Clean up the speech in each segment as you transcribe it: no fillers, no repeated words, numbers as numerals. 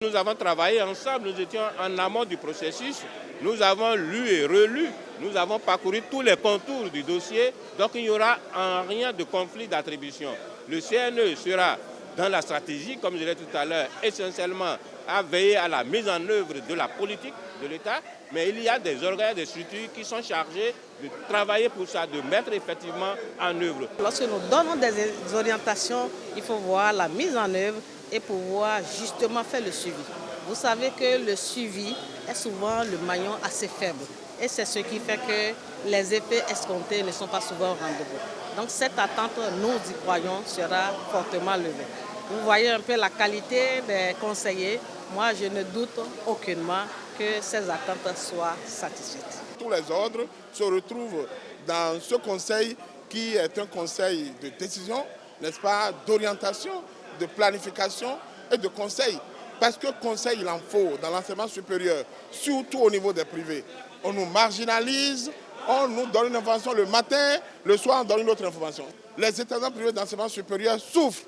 Nous avons travaillé ensemble, nous étions en amont du processus, nous avons lu et relu, nous avons parcouru tous les contours du dossier, donc il n'y aura en rien de conflit d'attribution. Le CNE sera dans la stratégie, comme je l'ai dit tout à l'heure, essentiellement à veiller à la mise en œuvre de la politique de l'État, mais il y a des organes, des structures qui sont chargés de travailler pour ça, de mettre effectivement en œuvre. Lorsque nous donnons des orientations, il faut voir la mise en œuvre et pouvoir justement faire le suivi. Vous savez que le suivi est souvent le maillon assez faible et c'est ce qui fait que les effets escomptés ne sont pas souvent au rendez-vous. Donc cette attente, nous y croyons, sera fortement levée. Vous voyez un peu la qualité des conseillers. Moi, je ne doute aucunement que ces attentes soient satisfaites. Tous les ordres se retrouvent dans ce conseil qui est un conseil de décision, n'est-ce pas, d'orientation, de planification et de conseil. Parce que conseil, il en faut dans l'enseignement supérieur, surtout au niveau des privés. On nous marginalise, on nous donne une information le matin, le soir on donne une autre information. Les établissements privés d'enseignement supérieur souffrent.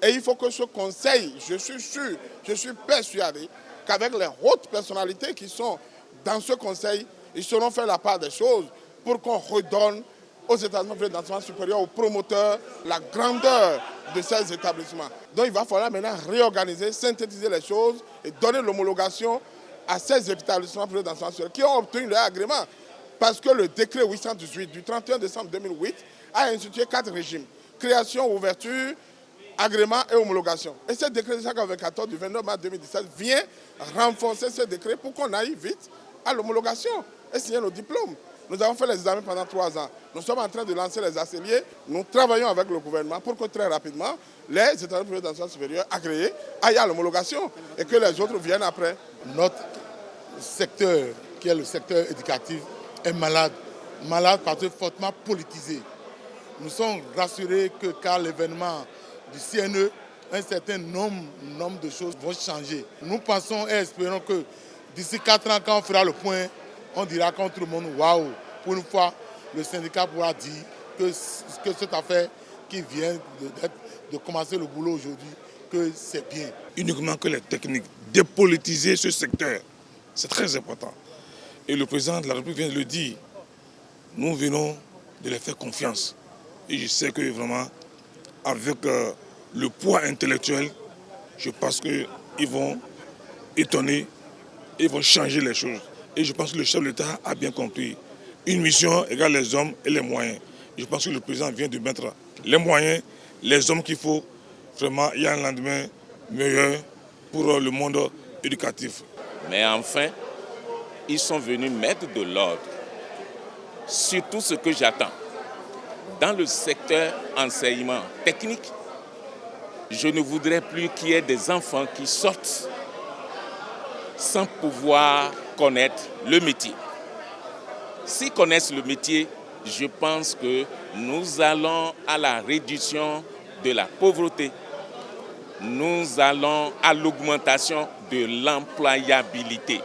Et il faut que ce conseil, je suis sûr, je suis persuadé qu'avec les hautes personnalités qui sont dans ce conseil, ils sauront faire la part des choses pour qu'on redonne aux établissements privés d'enseignement supérieur, aux promoteurs, la grandeur de ces établissements. Donc il va falloir maintenant réorganiser, synthétiser les choses et donner l'homologation à ces établissements privés d'enseignement supérieur qui ont obtenu leur agrément. Parce que le décret 818 du 31 décembre 2008 a institué 4 régimes. Création, ouverture, agrément et homologation. Et ce décret 194 du 29 mars 2017 vient renforcer ce décret pour qu'on aille vite à l'homologation et signer nos diplômes. Nous avons fait les examens pendant 3 ans. Nous sommes en train de lancer les ateliers. Nous travaillons avec le gouvernement pour que très rapidement, les établissements privés d'enseignement supérieur agréés aillent à l'homologation et que les autres viennent après. Notre secteur, qui est le secteur éducatif, est malade. Malade parce que fortement politisé. Nous sommes rassurés que car l'événement du CNE, un certain nombre de choses vont changer. Nous pensons et espérons que d'ici 4 ans, quand on fera le point, on dira quand tout le monde, waouh, pour une fois, le syndicat pourra dire que cette affaire qui vient de commencer le boulot aujourd'hui, que c'est bien. Uniquement que les techniques, dépolitiser ce secteur, c'est très important. Et le président de la République vient de le dire, nous venons de les faire confiance. Et je sais que vraiment, avec le poids intellectuel, je pense qu'ils vont étonner, ils vont changer les choses. Et je pense que le chef de l'État a bien compris. Une mission égale les hommes et les moyens. Je pense que le président vient de mettre les moyens, les hommes qu'il faut. Vraiment, il y a un lendemain meilleur pour le monde éducatif. Mais enfin, ils sont venus mettre de l'ordre. Surtout ce que j'attends. Dans le secteur enseignement technique, je ne voudrais plus qu'il y ait des enfants qui sortent sans pouvoir connaître le métier. S'ils connaissent le métier, je pense que nous allons à la réduction de la pauvreté. Nous allons à l'augmentation de l'employabilité.